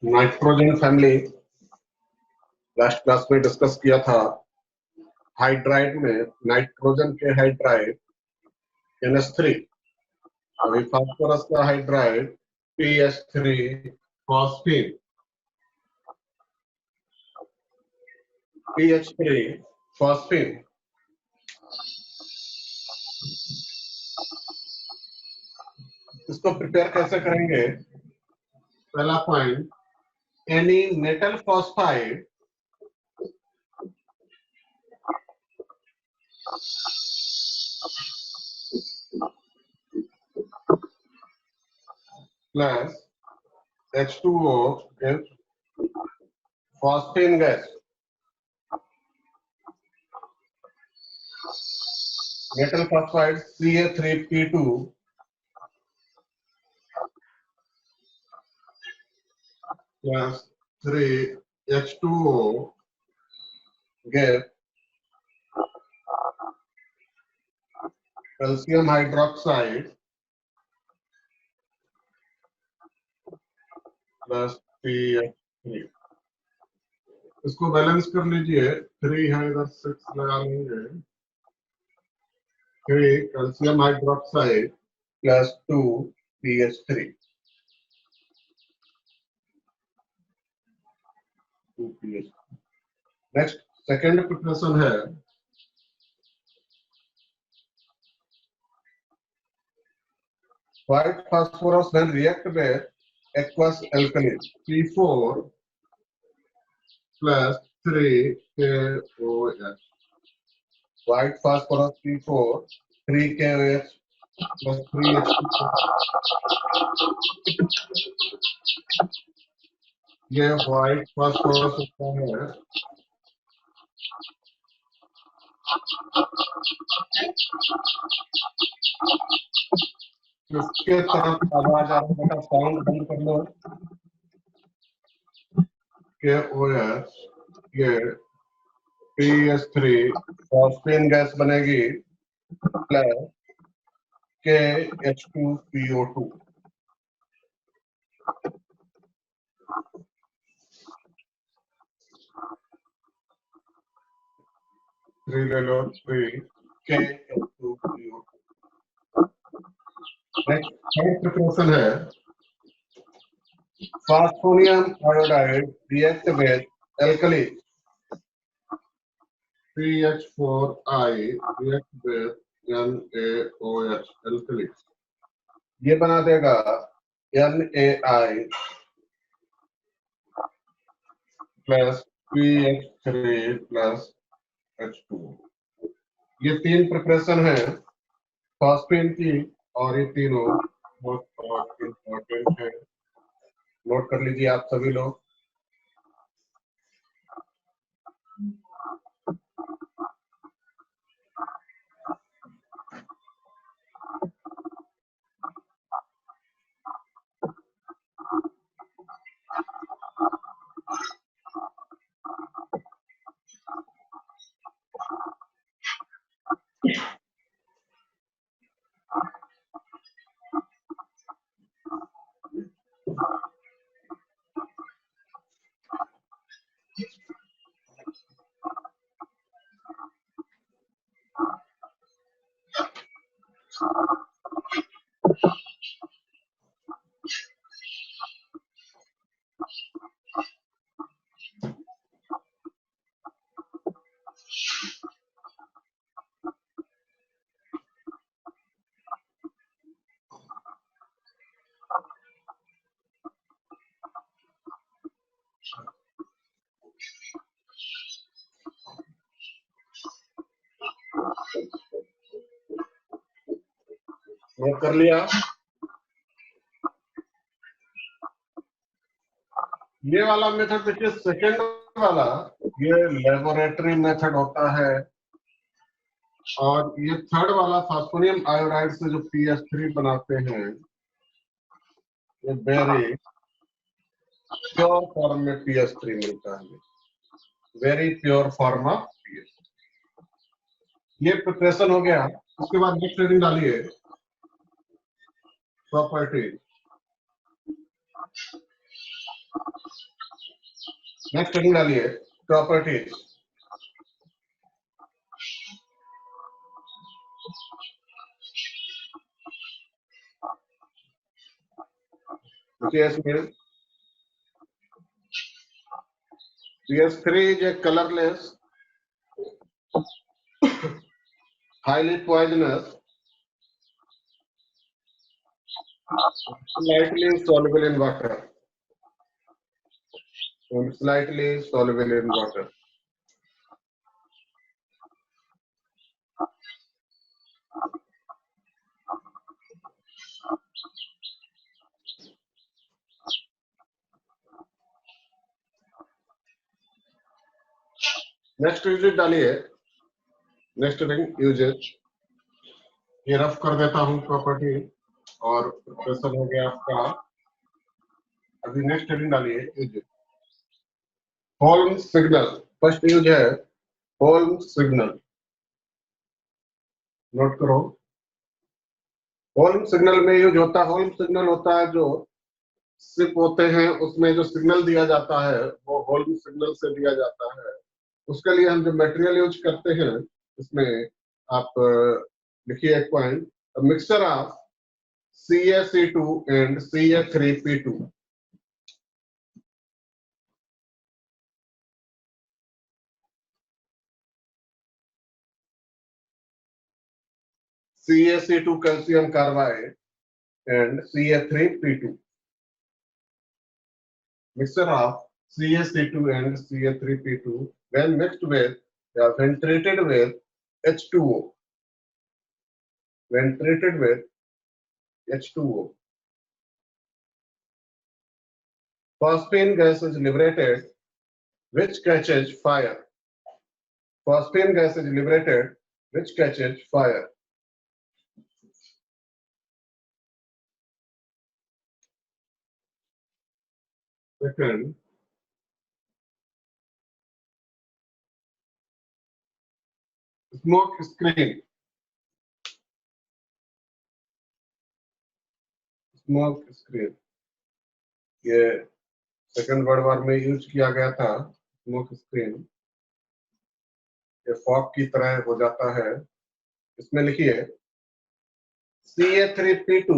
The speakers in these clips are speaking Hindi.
नाइट्रोजन फैमिली लास्ट क्लास में डिस्कस किया था। हाइड्राइड में नाइट्रोजन के हाइड्राइड NH3, अभी फास्फोरस का hydride PH3 phosphine, PH3 phosphine. इसको प्रिपेयर कैसे करेंगे? पहला point, any metal phosphide plus H2O is phosphine gas. Metal phosphide Ca3P2 plus 3H2O give calcium hydroxide plus PH3। इसको बैलेंस कर लीजिए, 3 है इधर 6 लगा लेंगे, 3 calcium hydroxide plus 2 PH3। Next second preparation है white phosphorus when react with aqueous alkali P4 plus 3 KOH. White phosphorus P4 3 KOH plus 3 H2O। ये white phosphorus होता है। इसके तरफ आवाज आ रहा है, साउंड बंद कर लो। KOH, ये PH3 फॉस्फीन गैस बनेगी प्लस KH2PO2। 3 ले लो, 3 KH2PO2। नेक्स्ट थर्ड प्रिपरेशन है phosphonium iodide react with alkali CH4I react with NaOH alkali। ये बना देगा NaI plus PH3 plus H2। ये तीन प्रिपरेशन है फॉस्फीन की और ये तीनों बहुत इंपॉर्टेंट है, नोट कर लीजिए आप सभी लोग। नोट कर लिया? ये वाला मेथड देखिए, सेकेंड वाला ये लेबोरेटरी मेथड होता है, और ये थर्ड वाला फास्फोनियम आयोडाइड से जो PH3 बनाते हैं ये वेरी प्योर फॉर्म में PH3 मिलता है, very pure form of PH3। ये प्रिपरेशन हो गया। उसके बाद नेक्स्ट रीडिंग डालिए, प्रॉपर्टी नेक्स्ट हेडिंग डालिए properties. PS3 is a colorless, highly poisonous, slightly soluble in water. Slightly soluble in water. Next uses डालिए। Next heading uses. ये रफ कर देता हूं प्रॉपर्टी और प्रोसेसर हो गया आपका। अभी नेक्स्ट हेडिंग डालिए uses. Holmes signal first use है होल्म्स सिग्नल। नोट करो। होल्म्स सिग्नल में यूज होता है, होल्म्स सिग्नल होता है जो सिप होते हैं उसमें जो सिग्नल दिया जाता है वो होल्म्स सिग्नल से दिया जाता है। उसके लिए हम जो मटेरियल यूज करते हैं इसमें आप लिखिए एक point, mixture of CaC2 and Ca3P2। CaC2 calcium carbide and Ca3P2। Mixture of CaC2 and Ca3P2 when mixed with when treated with H2O, when treated with H2O, phosphine gas is liberated which catches fire. Phosphine gas is liberated which catches fire. Second, smoke screen. Smoke screen ये सेकंड वर्ल्ड वॉर में यूज किया गया था। स्मोक स्क्रीन ये फॉग की तरह हो जाता है। इसमें लिखिए Ca3P2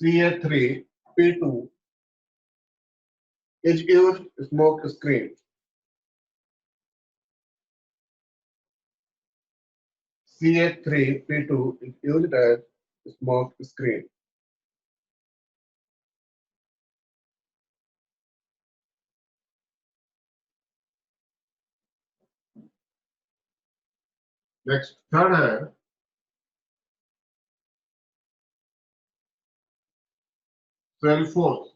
Ca3P2 is used smoke screen. Ca3P2 is used as smoke screen. Next third है सेल्फोर्स।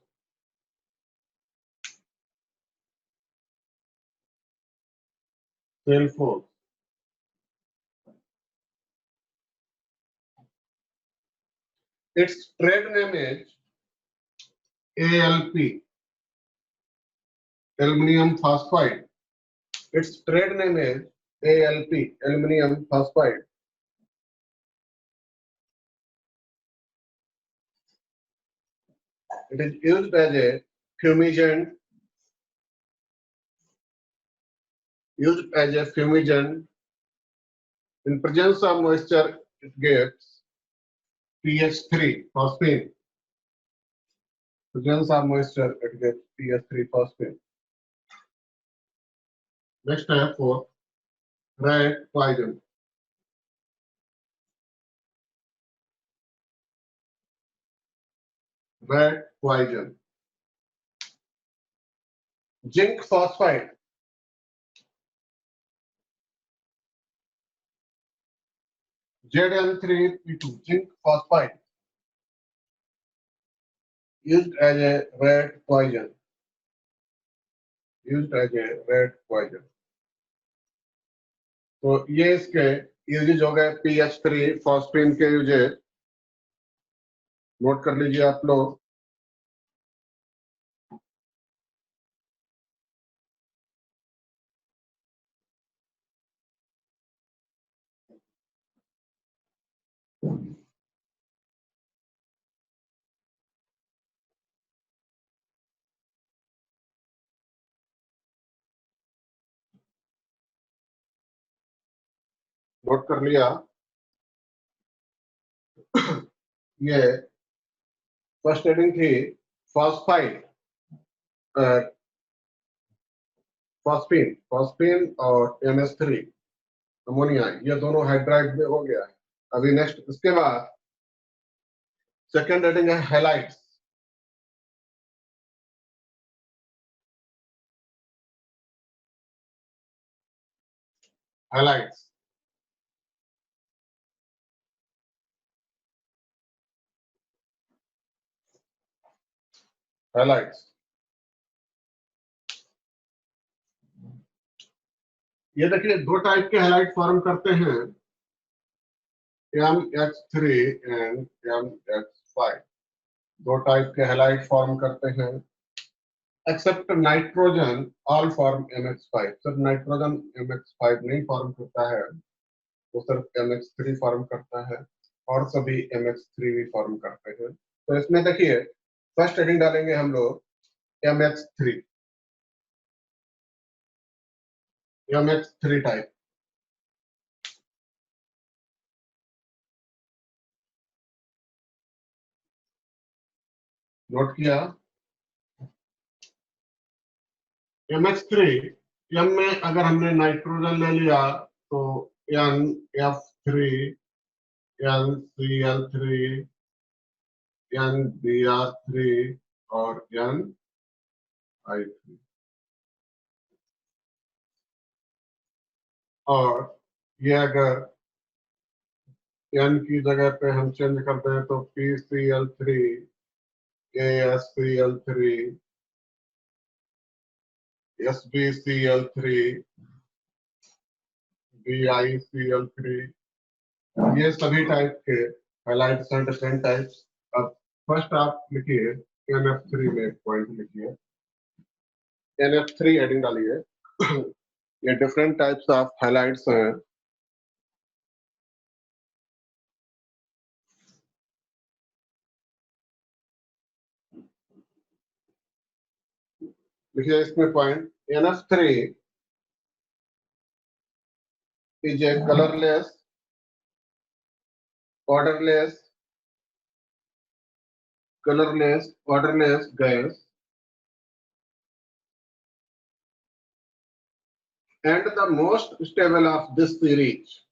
सेल्फोर्स its trade name is ALP, aluminum phosphide. Its trade name is ALP, aluminum phosphide. It is used as a fumigant. Used as a fumigant. In presence of moisture, it gets pH3 phosphine. Presence of moisture, it gets pH3 phosphine. Next step for rat poison. Rat poison. Zinc phosphide. Zn3P2. Zinc phosphide. Used as a rat poison. Used as a rat poison. तो ये इसके यूजेज हो गए PH3 फॉस्फीन के यूजेज। नोट कर लीजिए आप लोग। नोट कर लिया। ये फर्स्ट हेडिंग थी फॉस्फाइड, फॉस्फीन, फॉस्फीन और NH3 अमोनिया, ये दोनों हाइड्राइड में हो गया है। अभी नेक्स्ट इसके बाद सेकेंड हेडिंग है हैलाइड्स। हैलाइड्स, हैलाइड्स, ये देखिए दो टाइप के हैलाइड फॉर्म करते हैं, MX3 एंड MX5। दो टाइप के हैलाइड फॉर्म करते हैं। Accept nitrogen all form MX5, सिर्फ नाइट्रोजन MX5 नहीं फॉर्म करता है, वो सिर्फ MX3 फॉर्म करता है, और सभी MX3 भी फॉर्म करते हैं। तो इसमें देखिए फर्स्ट हेडिंग डालेंगे हम लोग MX3, MX3 टाइप। नोट किया। MX3, M में अगर हमने नाइट्रोजन ले लिया तो NF3, NCl3, NBr3 और NI3। और ये अगर N की जगह पे हम चेंज करते हैं तो PCl3, ASCl3, SbCl3, BiCl3, ये सभी टाइप के हाइलाइट्स हैं, डिफरेंट टाइप्स। अब फर्स्ट आप लिखिए NF3 में पॉइंट लिखिए, NF3 हेडिंग डालिए। ये डिफरेंट टाइप्स ऑफ हाइलाइट्स हैं। देखिए इसमें point, NF3 is a colorless, odorless gas, and the most stable of this series.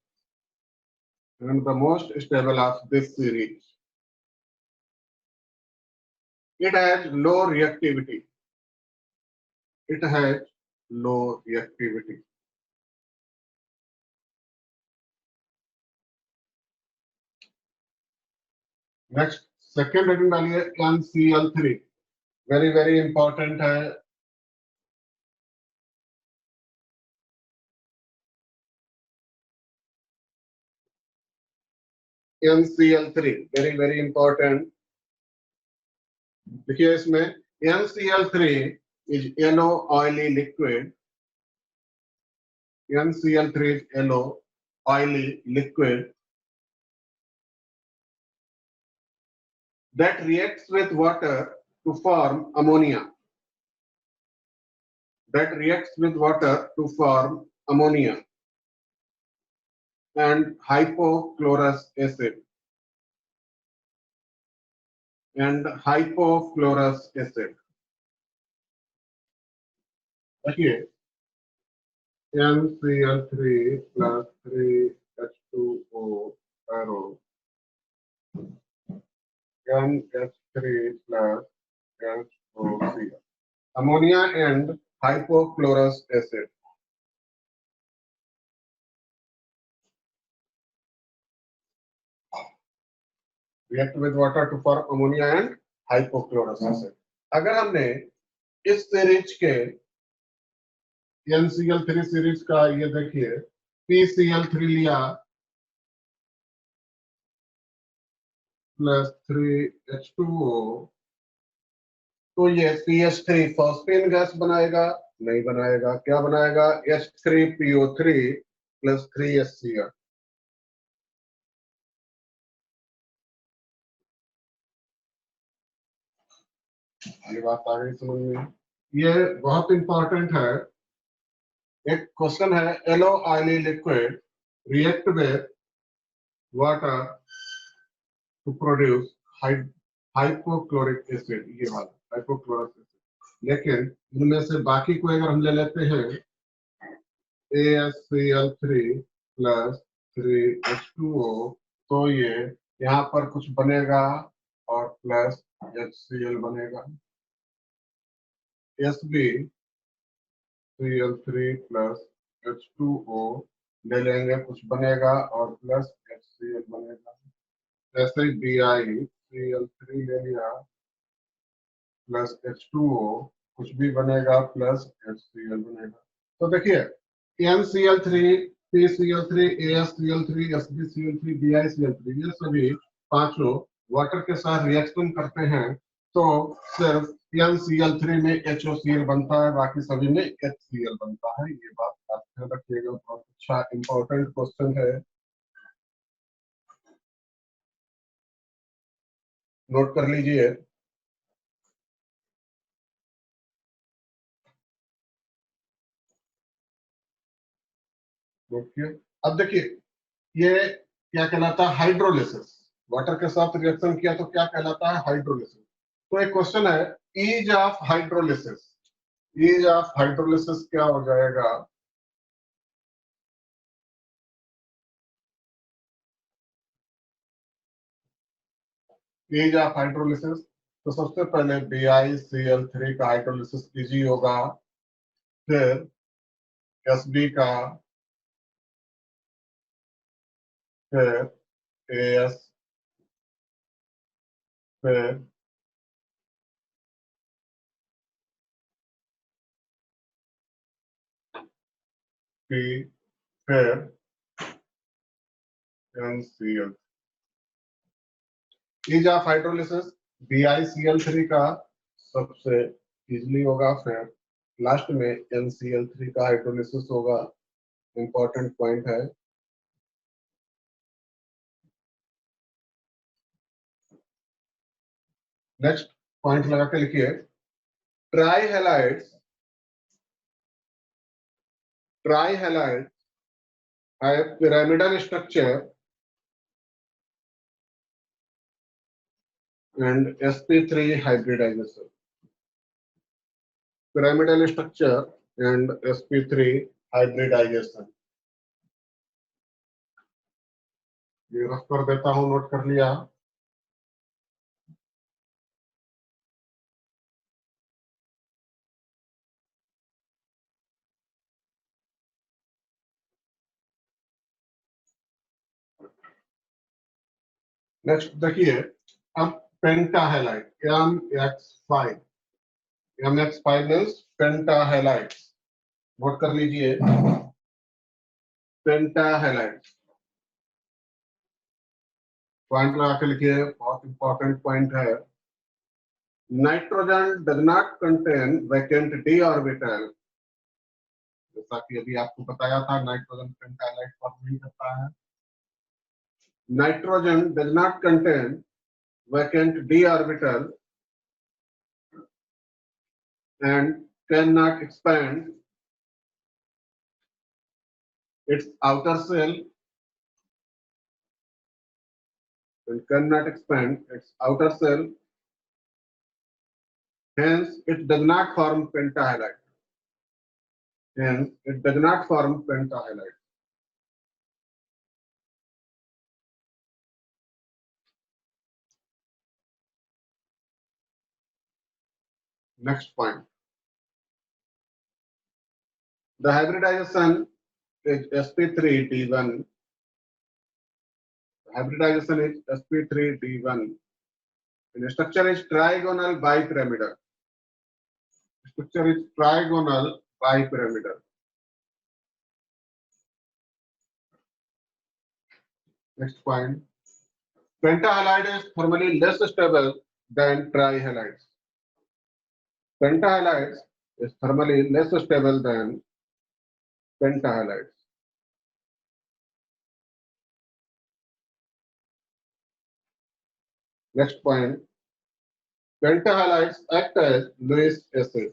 It has low reactivity. Next second heading डालिए NCl3, वेरी वेरी इंपॉर्टेंट है। NCl3 very very important. देखिए इसमें NCl3 is yellow oily liquid. NCl3 is yellow oily liquid that reacts with water to form ammonia. And hypochlorous acid. देखिए NCl3 plus 3H2O arrow, NH3 plus HOCl, ammonia and hypochlorous acid. React with water to form ammonia and hypochlorous acid. अगर हमने इस सीरीज के NCl3 सीरीज का ये देखिए PCl3 लिया प्लस 3H2O, तो ये CH3 फॉस्फीन गैस बनाएगा? नहीं बनाएगा। क्या बनाएगा? H3PO3 plus 3HCl। ये बात आ गई समझ में? ये बहुत इंपॉर्टेंट है। एक क्वेश्चन है, yellow oily liquid react with water to produce hypochloric acid, ये वाला hypochloric acid। लेकिन इनमें से बाकी को अगर हम ले लेते हैं ASCl3 plus 3H2O, तो ये यहाँ पर कुछ बनेगा और प्लस HCl बनेगा। SbCl3 plus H2O ले लेंगे, कुछ बनेगा और प्लस HCl बनेगा। ऐसे ही BiCl3 ले लिया प्लस H2O, कुछ भी बनेगा प्लस HCl बनेगा। तो देखिए NCl3, PCl3, ASCl3, SbCl3, BiCl3, ये सभी पांचों वाटर के साथ रिएक्शन करते हैं, तो सिर्फ NCl3 में HOCl बनता है, बाकी सभी में HCl बनता है। ये बात आप ध्यान रखिएगा, बहुत अच्छा इंपॉर्टेंट क्वेश्चन है, नोट कर लीजिए। अब देखिए ये क्या कहलाता है, हाइड्रोलिसिस। वाटर के साथ रिएक्शन किया तो क्या कहलाता है, हाइड्रोलिसिस। तो एक क्वेश्चन है, ease of hydrolysis. Ease of hydrolysis क्या हो जाएगा, ईज ऑफ हाइड्रोलिसिस। तो सबसे पहले BiCl3 का हाइड्रोलिसिस ईजी होगा, फिर Sb का, फिर AS, फिर P, फिर NCl। Ease of hydrolysis BiCl3 का सबसे इजली होगा, फिर लास्ट में NCl3 का हाइड्रोलिसिस होगा। इंपॉर्टेंट पॉइंट है। नेक्स्ट पॉइंट लगा के लिखिए, ट्राइहैलाइड्स, ट्राइहैलाइड्स have pyramidal structure and sp3 hybridization। pyramidal structure and sp3 hybridization, ये रफ कर देता हूं, नोट कर लिया। नेक्स्ट देखिए, अब पेंटाहैलाइड MX5, MX5 मींस पेंटाहैलाइड, नोट कर लीजिए। पेंटाहैलाइड पॉइंट लगा के लिखिए, बहुत इंपॉर्टेंट पॉइंट है। Nitrogen does not contain vacant d orbital, जैसा कि अभी आपको बताया था, नाइट्रोजन पेंटाहैलाइड फॉर्म नहीं करता है। Nitrogen does not contain vacant d orbital and cannot expand its outer shell, and cannot expand its outer shell, hence it does not form pentahalide, hence it does not form pentahalide। Next point, the hybridization is sp3d1, hybridization is sp3d1, and structure is trigonal bipyramidal, structure is trigonal bipyramidal। Next point, pentahalide is thermally less stable than trihalides, pentahalides is thermally less stable than pentahalides। Next point, pentahalides act as Lewis acid।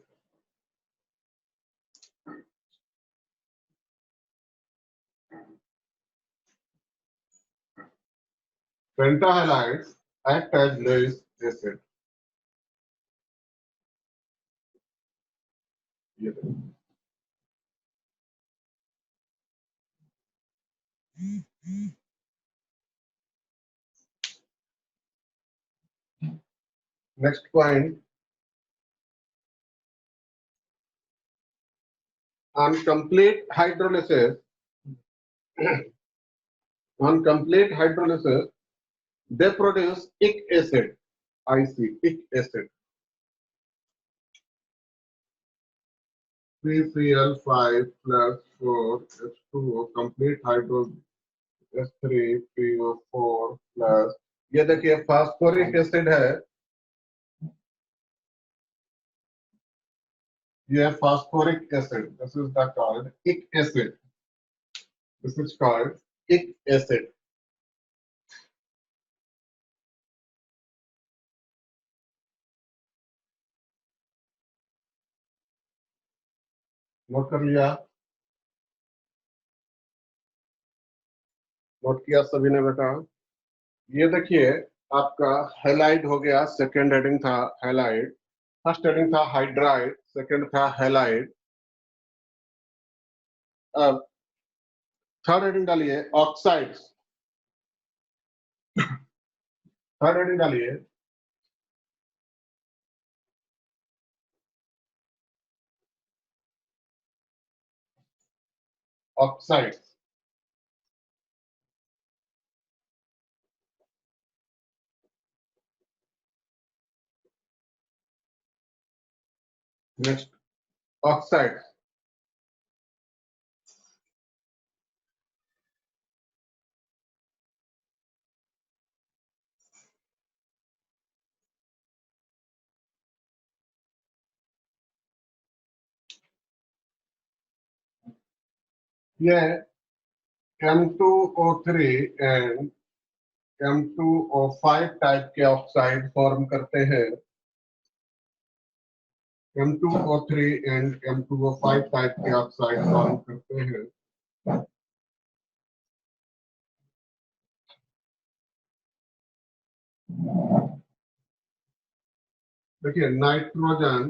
Pentahalides act as Lewis acid. ये देखो। Next point, on complete hydrolysis, they produce ic acid, ic acid. PCl5 plus 4 H2O, complete hydrolysis H3PO4 plus, ये देखिए फास्फोरिक एसिड है, ये phosphoric acid, this is the called इक एसिड, दिस इज कॉल्ड इक एसिड. नोट कर लिया, नोट किया सभी ने बेटा. ये देखिए आपका हैलाइड हो गया, सेकेंड हेडिंग था हैलाइड, फर्स्ट हेडिंग था हाइड्राइड, सेकेंड था हैलाइड. अब थर्ड हेडिंग डालिए ऑक्साइड्स, थर्ड हेडिंग डालिए ऑक्साइड्स. नेक्स्ट ऑक्साइड्स, ये M2O3 एंड M2O5 टाइप के ऑक्साइड फॉर्म करते हैं. M2O3 एंड M2O5 टाइप के ऑक्साइड फॉर्म करते हैं. देखिए nitrogen,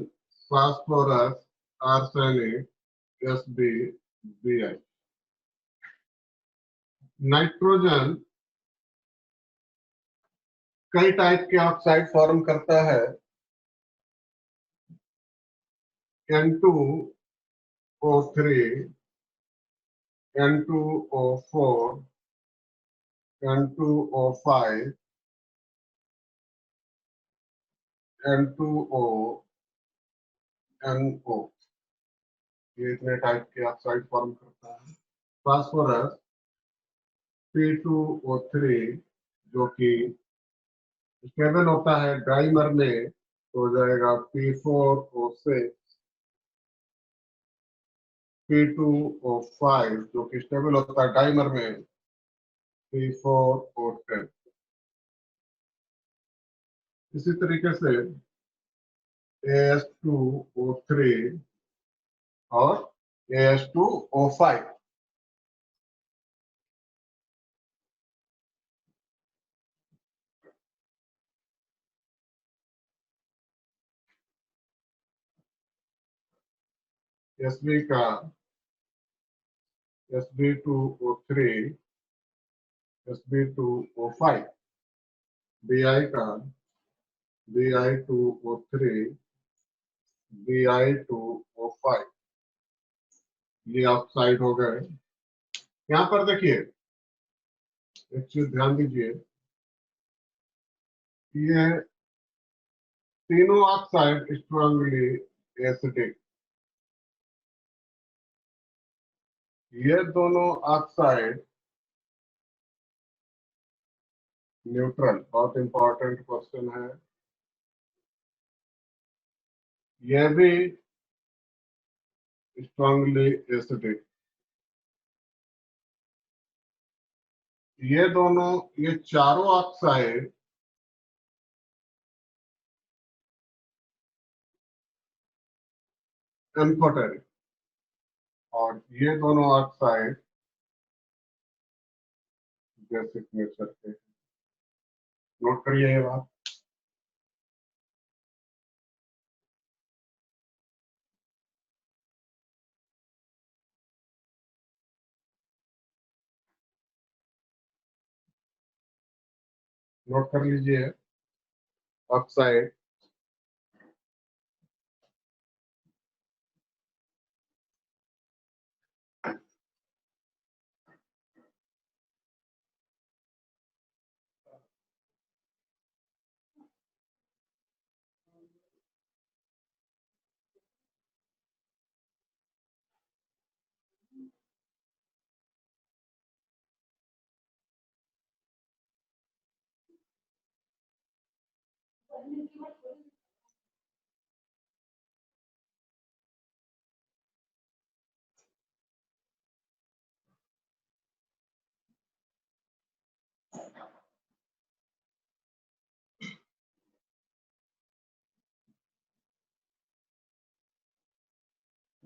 phosphorus, arsenic, SbBi. Nitrogen कई टाइप के ऑक्साइड फॉर्म करता है. N2O3, N2O4, N2O5, N2O, NO, ये इतने टाइप के ऑक्साइड फॉर्म करता है. फास्फोरस P2O3 जो कि स्टेबल होता है डाइमर में, तो हो जाएगा P4O6. P2O5 जो कि स्टेबल होता है डाइमर में, P4O10. इसी तरीके से AS2O3 और AS2O5. SB का SB2O3, SB2O5, BI का Bi2O3, Bi2O5. ये ऑक्साइड हो गए. यहाँ पर देखिए एक चीज ध्यान दीजिए, ये तीनों ऑक्साइड स्ट्रांगली एसिडिक, ये दोनों ऑक्साइड न्यूट्रल. बहुत इंपॉर्टेंट क्वेश्चन है, ये भी स्ट्रांगली एसिडिक. ये दोनों, ये चारों ऑक्साइड एम्फोटेरिक, और ये दोनों ऑक्साइड बेसिक नेचर के. नोट करिए ये बात। नोट कर लीजिए ऑक्साइड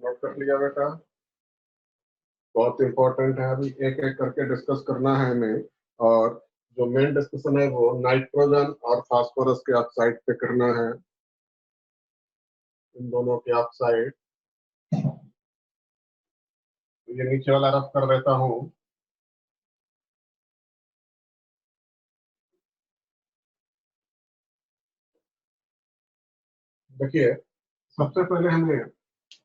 नोट कर लिया बेटा। बहुत इंपॉर्टेंट है, अभी एक एक करके डिस्कस करना है हमें। और जो मेन डिस्कशन है वो नाइट्रोजन और फास्फोरस के ऑक्साइड पे करना है, इन दोनों के ऑक्साइड। ये नीचे वाला रफ कर देता हूँ। देखिए, सबसे पहले हमें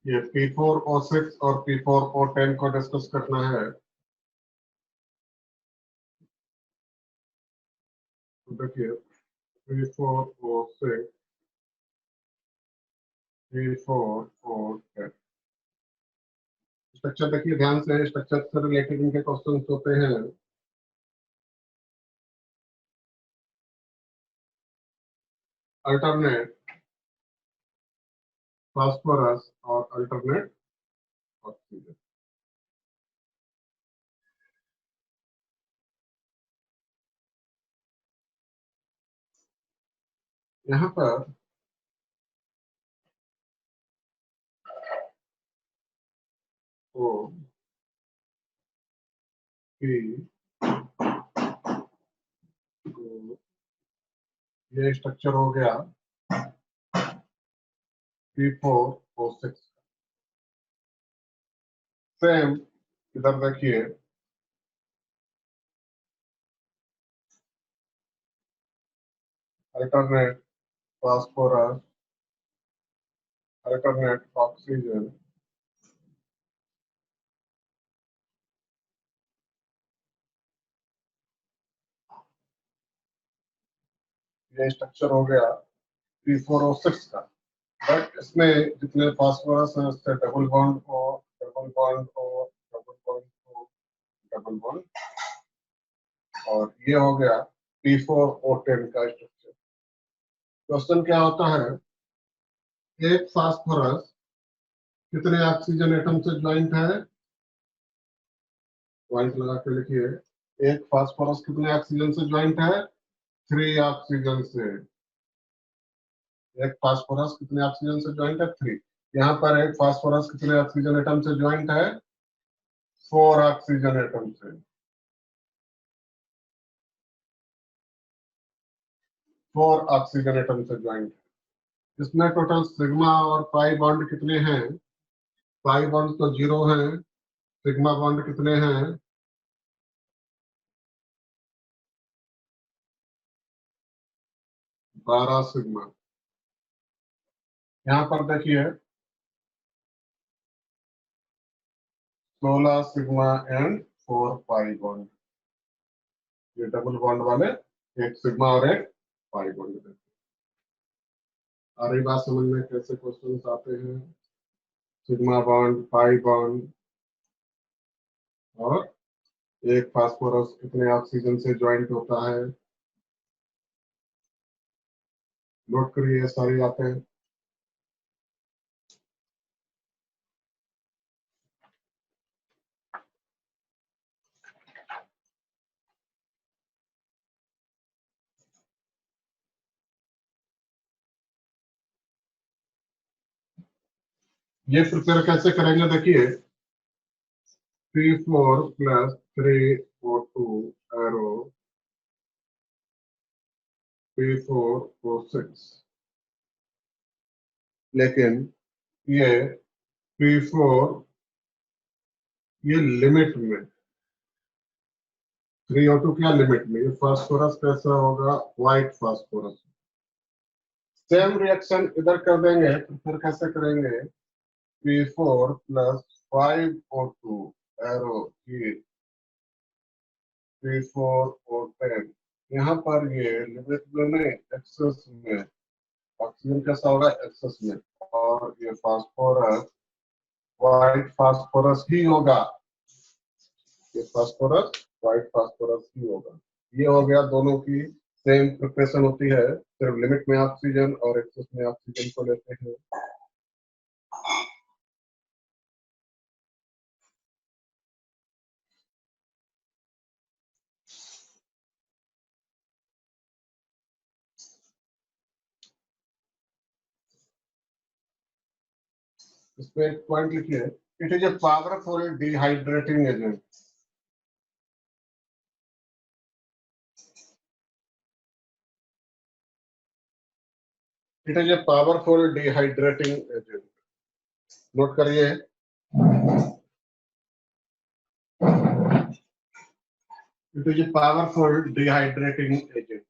ये P4O6 और P4O10 को डिस्कस करना है। तो देखिए, P4O6, P4O10 स्ट्रक्चर देखिए ध्यान से, स्ट्रक्चर से रिलेटेड इनके क्वेश्चन होते हैं। अल्टरनेट फास्फोरस और अल्टरनेट ऑक्सीजन। यहाँ पर ओ पी ये स्ट्रक्चर हो गया P4O6। सेम इधर देखिए, अल्टरनेट फास्फोरस, अल्टरनेट ऑक्सीजन। ये स्ट्रक्चर हो गया P4O6 का। बट इसमें जितने फास्फोरस है उससे डबल बॉन्ड और डबल बॉन्ड और डबल बॉन्ड और डबल बॉन्ड, और ये हो गया P4O10 का स्ट्रक्चर। क्वेश्चन क्या होता है, एक फास्फोरस कितने ऑक्सीजन एटम से ज्वाइंट है? पॉइंट लगा के लिखिए, एक फास्फोरस कितने ऑक्सीजन से ज्वाइंट है? 3 ऑक्सीजन से। एक फास्फोरस कितने ऑक्सीजन से ज्वाइंट है? 3। यहाँ पर एक फास्फोरस कितने ऑक्सीजन एटम से ज्वाइंट है? 4 ऑक्सीजन एटम से। 4 ऑक्सीजन एटम से ज्वाइंट है। इसमें टोटल सिग्मा और पाई बॉन्ड कितने हैं? पाई बॉन्ड तो 0 है। सिग्मा बॉन्ड कितने हैं? 12 सिग्मा। यहाँ पर देखिए 16 सिग्मा एंड 4 पाई बॉन्ड। ये डबल बॉन्ड वाले एक सिग्मा और एक पाई बॉन्ड। आ रही बात समझ में कैसे क्वेश्चन आते हैं? सिग्मा बॉन्ड, पाई बॉन्ड, और एक फास्फोरस कितने ऑक्सीजन से ज्वाइंट होता है? नोट करिए सारी बातें। ये प्रिपेयर कैसे करेंगे? देखिए, P4 + 3O2 एरो P4O6, लेकिन ये P4 ये लिमिट में, 3O2 क्या लिमिट में, ये फास्फोरस कैसा होगा, व्हाइट फास्फोरस। सेम रिएक्शन इधर कर देंगे तो फिर कैसे करेंगे, P4 plus 5O2 arrow heat P4O10, यहाँ पर ये लिमिट में नहीं, एक्सेस में, ऑक्सीजन कैसा होगा, एक्सेस में, और ये फास्फोरस व्हाइट फास्फोरस ही होगा, ये फास्फोरस व्हाइट फास्फोरस ही होगा। ये हो गया, दोनों की सेम प्रिपरेशन होती है, सिर्फ लिमिट में ऑक्सीजन और एक्सेस में ऑक्सीजन को लेते हैं। इसमें एक पॉइंट लिखिए, it is a powerful dehydrating agent. It is a powerful dehydrating agent, note करिए। It is a powerful dehydrating agent.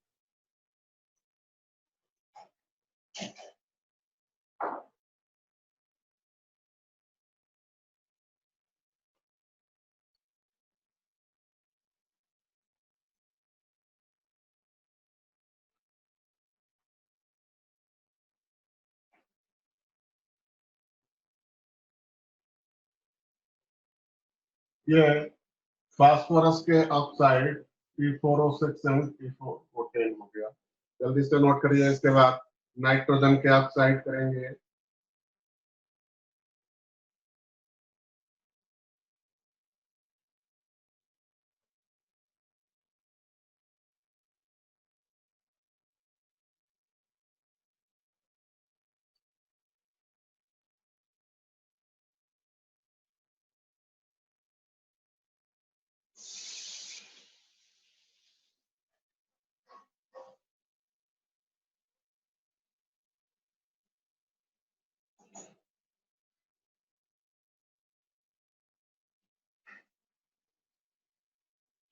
ये फास्फोरस के ऑक्साइड P4O6 एंड P4O10 हो गया, जल्दी से नोट करिए। इसके बाद नाइट्रोजन के ऑक्साइड करेंगे,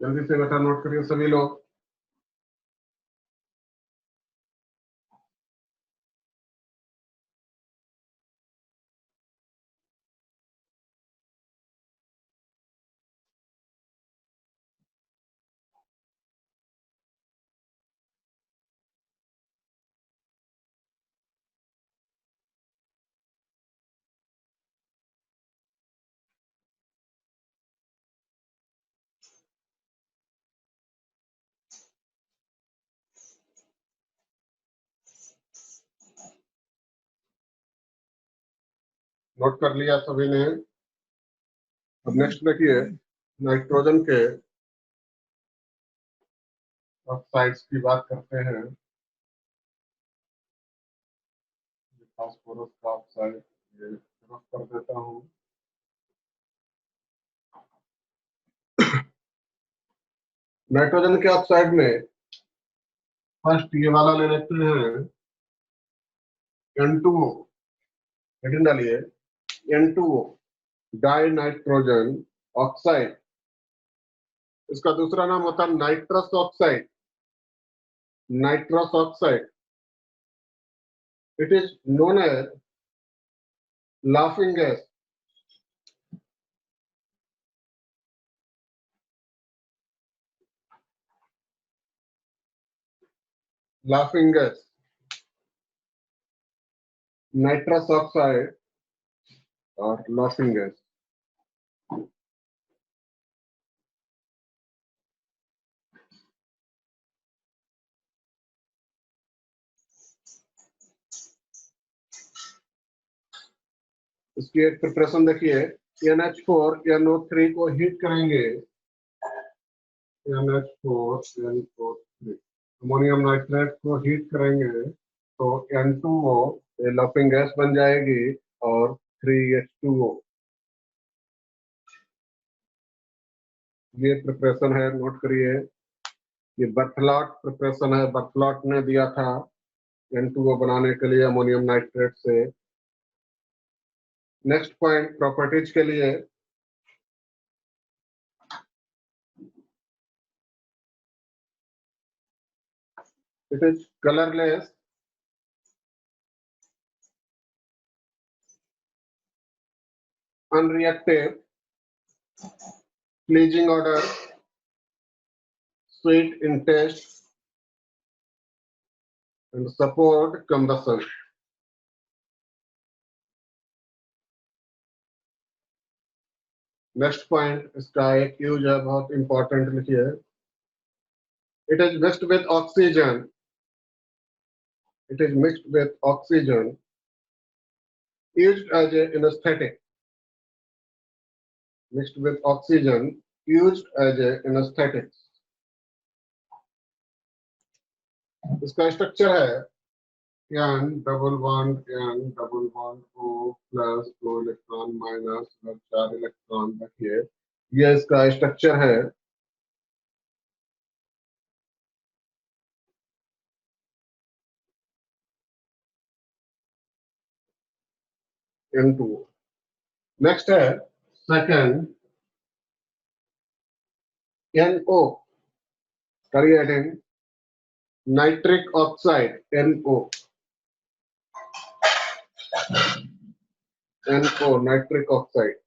जल्दी से बेटा नोट करिए सभी लोग। नोट कर लिया सभी ने। अब नेक्स्ट देखिए, नाइट्रोजन के ऑक्साइड्स की बात करते हैं। फास्फोरस का ऑक्साइड ये रफ कर देता हूँ। नाइट्रोजन के ऑक्साइड में फर्स्ट ये वाला ले लेते हैं, N2O, हेडिंग डालिए, N2O डाई नाइट्रोजन ऑक्साइड। इसका दूसरा नाम होता है nitrous oxide, nitrous oxide. It is known as laughing gas, laughing gas, nitrous oxide और लाफिंग गैस। इसकी एक प्रिपरेशन देखिए, NH4 NO3 को हीट करेंगे, NH4NO3 अमोनियम नाइट्रेट को हीट करेंगे तो N2O लाफिंग गैस बन जाएगी और 3H2O। ये प्रिपरेशन है, नोट करिए। ये बर्थलॉट प्रिपरेशन है, बर्थलॉट ने दिया था N2O बनाने के लिए अमोनियम नाइट्रेट से। नेक्स्ट पॉइंट प्रॉपर्टीज के लिए, it is colourless, unreactive, pleasing odor, sweet in taste, and support combustion. Next point, इसका एक यूज है, बहुत इंपॉर्टेंट लिखिए। It is mixed with oxygen, it is mixed with oxygen, used as a anesthetic, mixed with oxygen, used as a anesthetic. इसका स्ट्रक्चर है N double bond O plus 2 electron minus 4 electron रखिए, ये इसका स्ट्रक्चर है। N2। नेक्स्ट है सेकंड NO, करिए adding nitric oxide NO, nitric oxide.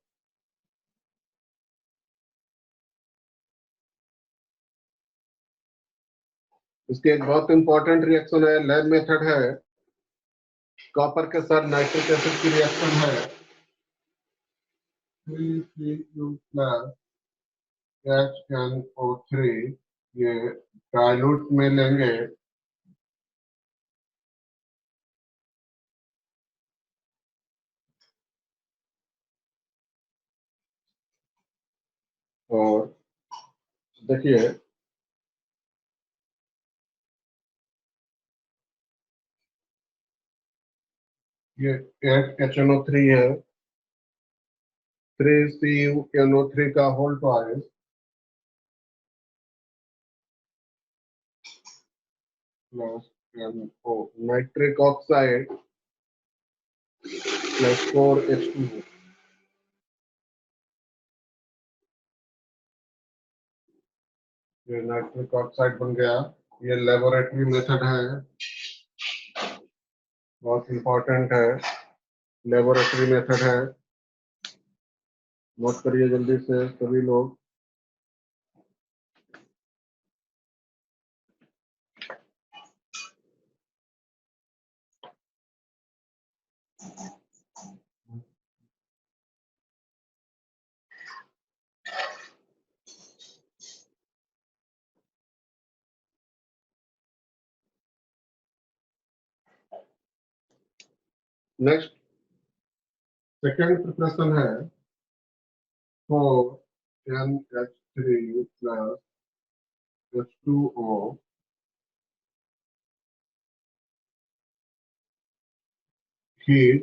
इसके एक बहुत इंपॉर्टेंट रिएक्शन है, लैब मेथड है, कॉपर के साथ नाइट्रिक एसिड की रिएक्शन है, 3Cu प्लस HNO3, ये डाइल्यूट में लेंगे और देखिए ये 8HNO3 है, 3CuNO3 का whole twice plus NO, nitric oxide plus 4H2O। ये नाइट्रिक ऑक्साइड बन गया। ये लेबोरेटरी मेथड है, बहुत इंपॉर्टेंट है, लेबोरेटरी मेथड है, नोट करिए जल्दी से सभी लोग। नेक्स्ट सेकेंड प्रिपरेशन है 4NH3 plus H2O heat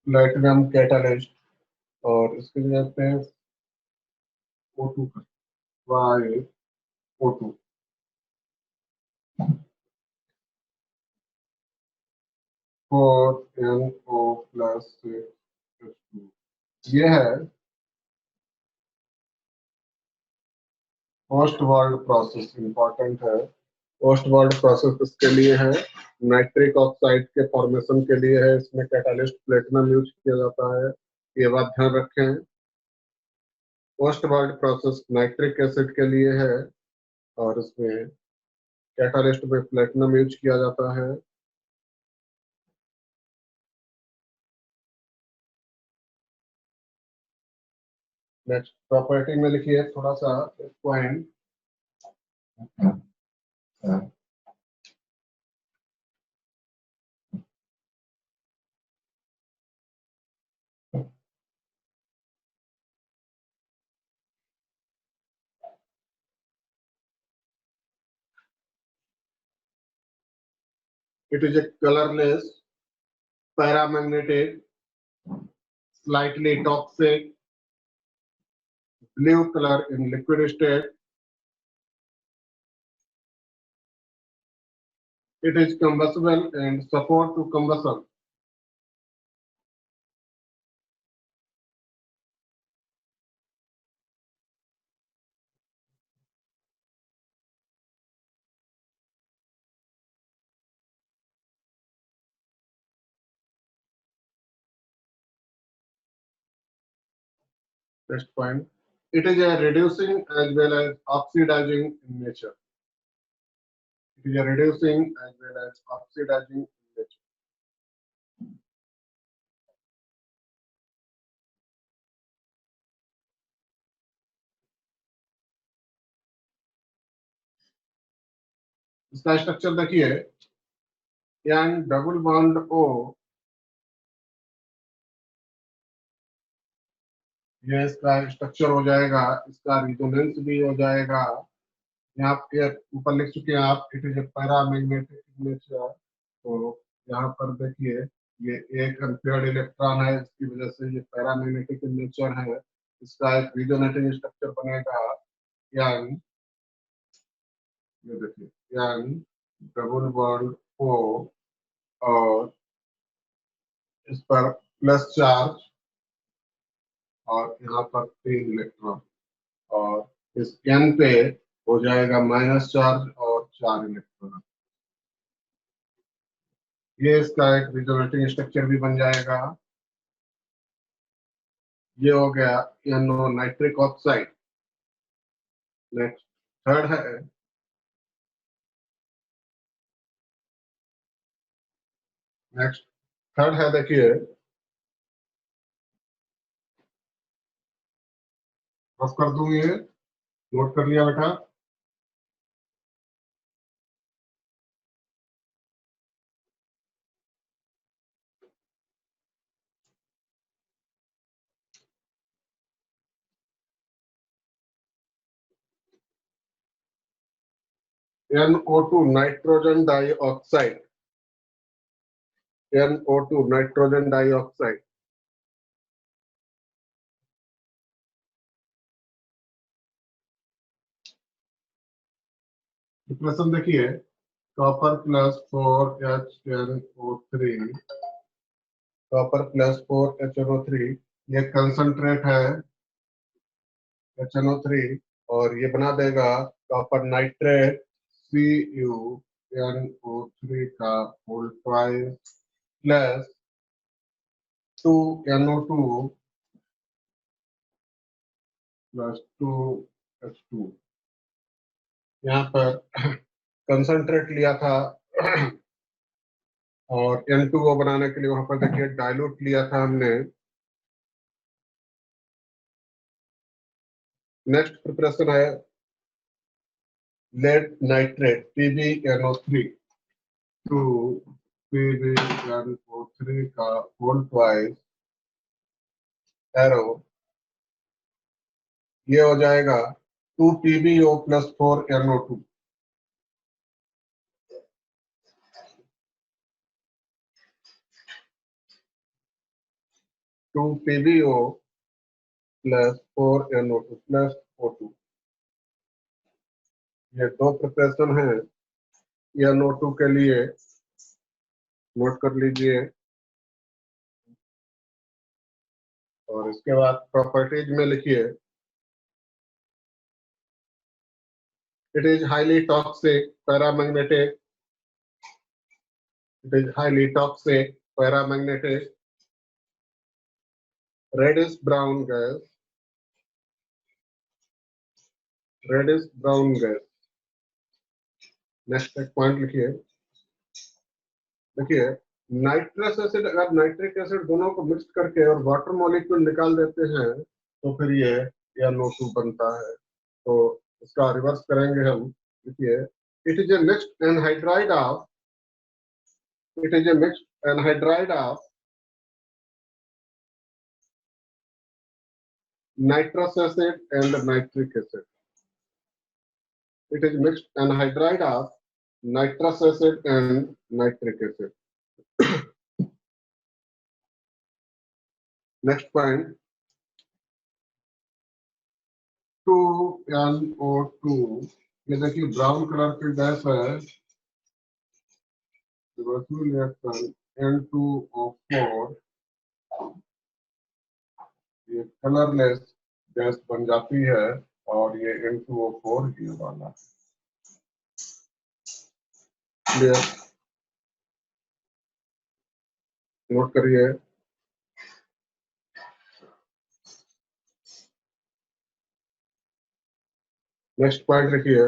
platinum catalyst, और इसके लिए जाते हैं O2 O2 4NO plus H2। ये है पोस्ट वर्ल्ड प्रोसेस, इंपॉर्टेंट है। पोस्ट वर्ल्ड प्रोसेस इसके लिए है, नाइट्रिक ऑक्साइड के फॉर्मेशन के लिए है, इसमें कैटालिस्ट प्लेटिनम यूज किया जाता है, ये बात ध्यान रखें। Post world process nitric acid के लिए है और इसमें कैटालिस्ट में प्लेटिनम यूज किया जाता है। नेक्स्ट प्रॉपर्टी में लिखिए थोड़ा सा point, it is a colorless, paramagnetic, slightly toxic, blue color in liquid state, It is combustible and support to combustion. Next point. It is a reducing as well as oxidizing in nature. It is a reducing as well as oxidizing in nature. इसका स्ट्रक्चर देखिए, यानी डबल बॉन्ड ओ, ये इसका स्ट्रक्चर हो जाएगा, इसका रिजोनेंस भी हो जाएगा। यहाँ पे ऊपर लिख चुके हैं आप, it is A paramagnetic nature. तो यहाँ पर देखिए, ये एक अनपेयर्ड इलेक्ट्रॉन है, इसकी वजह से ये पैरामैग्नेटिक नेचर है। इसका एक रिजोनेटिंग स्ट्रक्चर बनेगा, यानी ये देखिए, यानी डबल बॉन्ड ओ और इस पर प्लस चार्ज और यहाँ पर 3 इलेक्ट्रॉन, और इस एन पे हो जाएगा माइनस चार्ज और 4 इलेक्ट्रॉन। ये इसका एक रिजोनेटिंग स्ट्रक्चर भी बन जाएगा। ये हो गया NO nitric oxide. Next third है, नेक्स्ट थर्ड है, देखिए रफ कर दूं, ये नोट कर लिया बेटा। NO2 nitrogen dioxide, NO2 nitrogen dioxide. Depression देखिए, copper plus 4HNO3, copper plus 4HNO3, ये कंसंट्रेट है HNO3, और ये बना देगा कॉपर नाइट्रेट CuNO3 का whole twice plus 2NO2 plus 2H2। यहाँ पर कंसंट्रेट लिया था और N2O बनाने के लिए वहां पर देखिए डाइल्यूट लिया था हमने। नेक्स्ट प्रिपरेशन है lead nitrate PbNO3 two PbNO3 का होल ट्वाइस एरो, ये हो जाएगा 2PbO plus 4NO2। 2PbO plus 4NO2 plus O2। ये दो प्रिपरेशन है NO2 के लिए, नोट कर लीजिए। और इसके बाद प्रॉपर्टीज में लिखिए, it is highly toxic paramagnetic, it is highly toxic paramagnetic reddish brown gas, reddish brown gas. Next एक पॉइंट लिखिए, देखिए नाइट्रस एसिड अगर नाइट्रिक एसिड दोनों को मिक्स करके और वाटर मॉलिक्यूल निकाल देते हैं तो फिर ये NO2 बनता है। तो इसका रिवर्स करेंगे हम। देखिए, it is A mixed anhydride of, it is A mixed anhydride of nitrous acid and nitric acid. It is mixed anhydride of nitrous acid and nitric acid. Next point, 2NO2, ये देखिए ब्राउन कलर की गैस है, रिवर्सिबल रिएक्शन N2O4 ये कलरलेस गैस बन जाती है और ये N2O4 ये वाला। क्लियर? नोट करिए। नेक्स्ट पॉइंट लिखिए।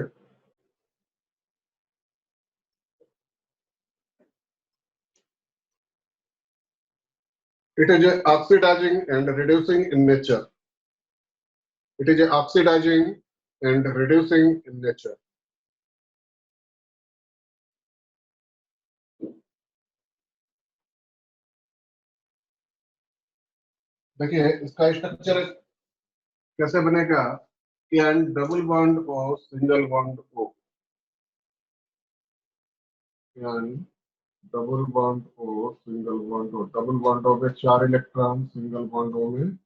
It is a oxidizing and reducing in nature. It is a oxidizing and reducing in nature. देखिए इसका स्ट्रक्चर कैसे बनेगा। N double bond O single bond O, N double bond O single bond O. Double bond O में 4 इलेक्ट्रॉन, सिंगल बॉन्ड ओ में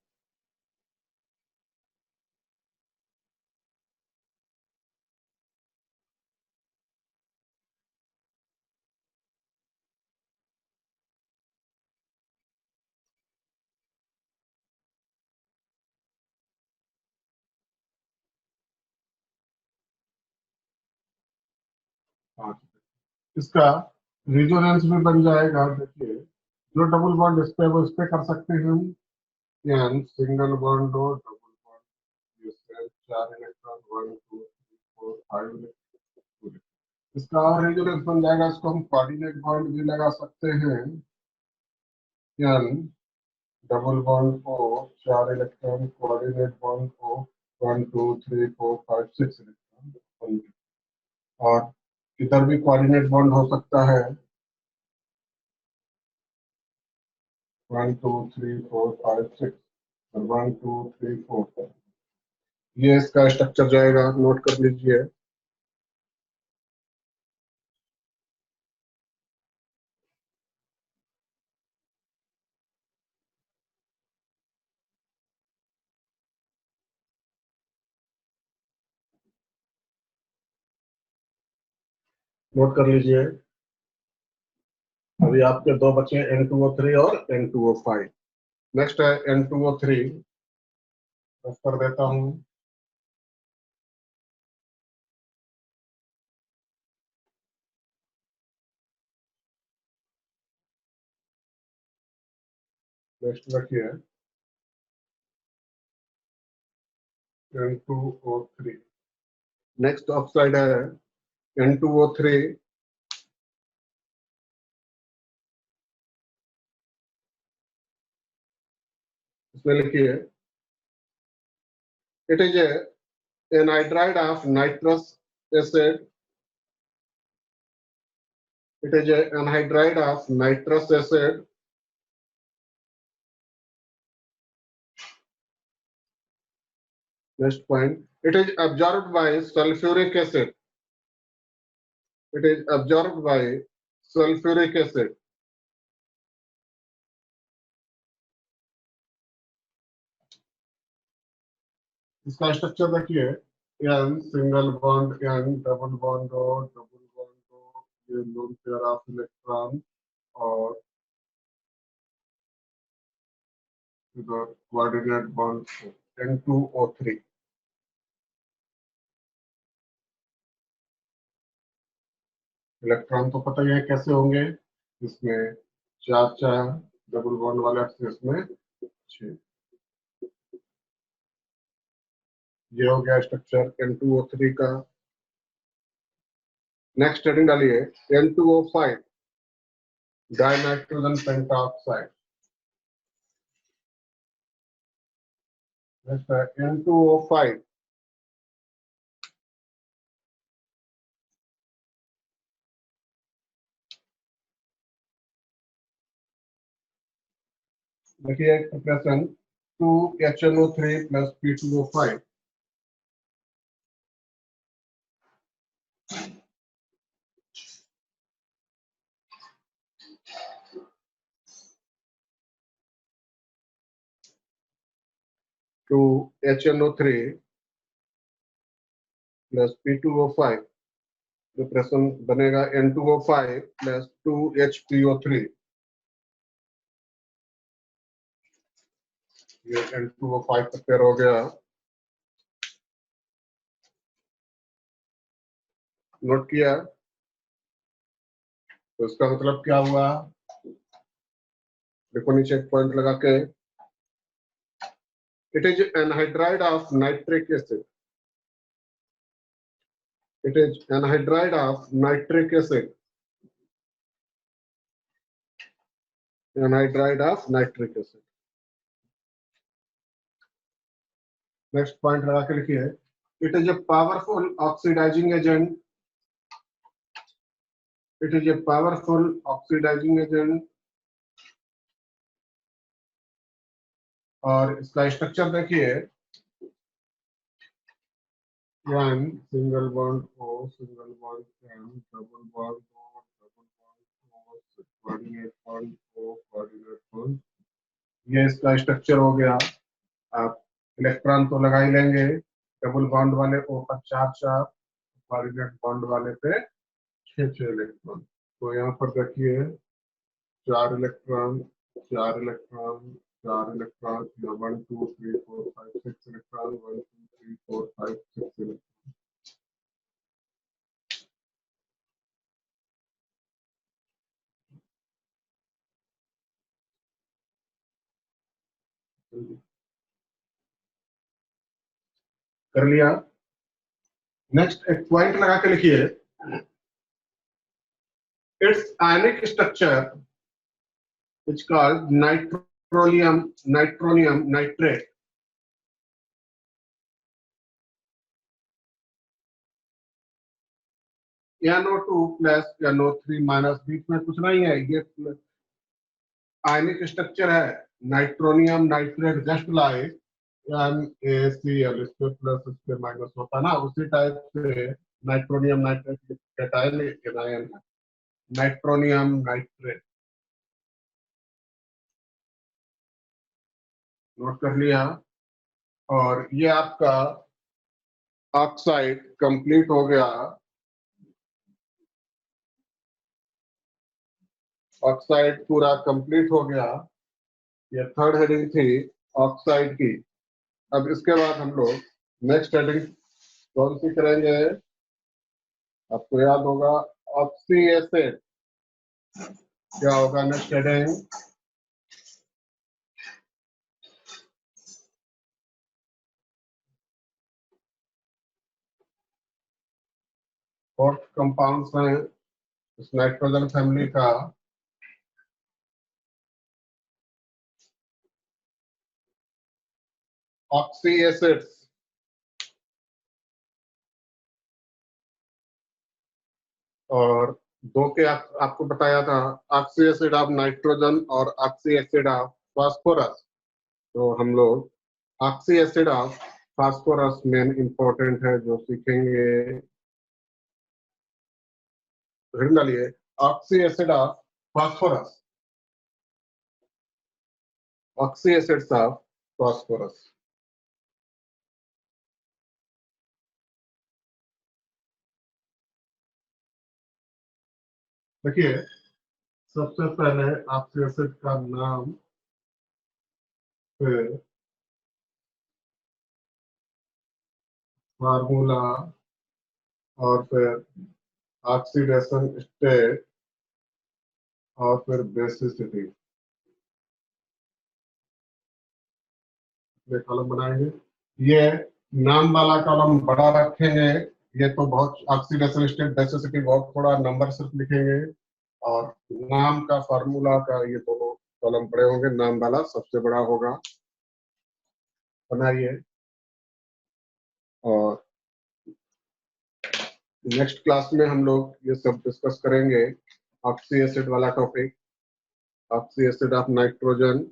हाँ। इसका रेजोनेंस भी बन जाएगा। देखिए जो डबल बॉन्ड इस पे वो इस पे कर सकते हैं हम। N single bond O double bond, ये 4 इलेक्ट्रॉन, 1 2 3 4 5। इसका और रेजोनेंस बन जाएगा। इसको हम कोऑर्डिनेट बॉन्ड भी लगा सकते हैं। N double bond O 4 electron, coordinate bond O 1 2 3 4 5 6 electron. और इधर भी कोऑर्डिनेट बॉन्ड हो सकता है 1 2 3 4 5 6 और 1 2 3 4। ये इसका स्ट्रक्चर जाएगा, नोट कर लीजिए। नोट कर लीजिए। अभी आपके दो बचे N2O3 और N2O5। नेक्स्ट है N2O3। कर देता हूं। नेक्स्ट रखिए N2O3। नेक्स्ट ऑक्साइड है N2O3। इसमें लिखिए it is an hydride of nitrous acid. It is an hydride of nitrous acid next point it is absorbed by sulfuric acid। it is absorbed by sulfuric acid। इसका स्ट्रक्चर देखिए N single bond N double bond O double bond O, ये लोन पेयर ऑफ इलेक्ट्रॉन और इधर कोऑर्डिनेट बॉन्ड N2O3। इलेक्ट्रॉन तो पता ही है कैसे होंगे। इसमें 4 4 डबल बॉन्ड वाले एक्सिस में 6। ये हो गया स्ट्रक्चर N2O3 का। नेक्स्ट हेडिंग डालिए N2O5 डाइनाइट्रोजन पेंटाऑक्साइड। नेक्स्ट है N2O5। देखिए preparation 2HNO3 plus P2O5। 2HNO3 plus P2O5 depression बनेगा N2O5 प्लस 2HPO3। ये N2O5 प्रिपेयर हो गया। नोट किया? तो इसका मतलब क्या हुआ? देखो नीचे एक पॉइंट लगा के, it is anhydride of nitric acid. It is anhydride of nitric acid. Anhydride of nitric acid. Next point लगा के लिखिए, it is a powerful oxidizing agent. It is a powerful oxidizing agent. और इसका स्ट्रक्चर देखिए, one single bond O, single bond M, double bond O, double bond O, coordinate bond O, coordinate bond। ये इसका स्ट्रक्चर हो गया। आप इलेक्ट्रॉन तो लगा ही लेंगे, डबल बॉन्ड वाले ओ पर 4 कोऑर्डिनेट बॉन्ड वाले पे 6 इलेक्ट्रॉन। तो यहाँ पर देखिए 4 electron 4 electron 4 electron, 1 2 3 4 5 6 electron, 1 2 3 4 5 6 electron. कर लिया? नेक्स्ट एक पॉइंट लगा के लिखिए, it's ionic structure is called nitronium nitrate. NO2 plus NO3 minus, बीच में कुछ नहीं है, ये आयनिक स्ट्रक्चर है nitronium nitrate, just like NaCl, इसके प्लस इसके माइनस होता ना, उसी टाइप से नाइट्रोनियम नाइट्रेट कैटायन एनायन है, नाइट्रोनियम नाइट्रेट। नोट कर लिया? और ये आपका ऑक्साइड कंप्लीट हो गया। ऑक्साइड पूरा कंप्लीट हो गया। ये थर्ड हेडिंग थी ऑक्साइड की। अब इसके बाद हम लोग नेक्स्ट हेडिंग कौन सी करेंगे? आपको याद होगा ऑक्सी एसिड। क्या होगा नेक्स्ट हेडिंग? फोर्थ कंपाउंड्स हैं इस नाइट्रोजन फैमिली का ऑक्सी एसिड्स। और दो के आपको बताया था, ऑक्सी एसिड ऑफ नाइट्रोजन और ऑक्सी एसिड ऑफ फास्फोरस। तो हम लोग oxy acid of phosphorus main important है जो सीखेंगे। डालिए oxy acid of phosphorus, oxy acids of phosphorus. देखिए सबसे पहले ऑक्सी एसिड का नाम, फिर फार्मूला, और फिर ऑक्सीडेशन स्टेट, और फिर बेसिसिटी। ये कॉलम बनाएंगे। ये नाम वाला कॉलम बड़ा रखेंगे, ये तो बहुत ऑक्सीडेशन स्टेट बेसिसिटी बहुत थोड़ा, नंबर सिर्फ लिखेंगे। और नाम का फार्मूला का ये दोनों कॉलम बड़े होंगे, नाम वाला सबसे बड़ा होगा। बनाइए। और नेक्स्ट क्लास में हम लोग ये सब डिस्कस करेंगे, ऑक्सी एसिड वाला topic, oxy acid of nitrogen,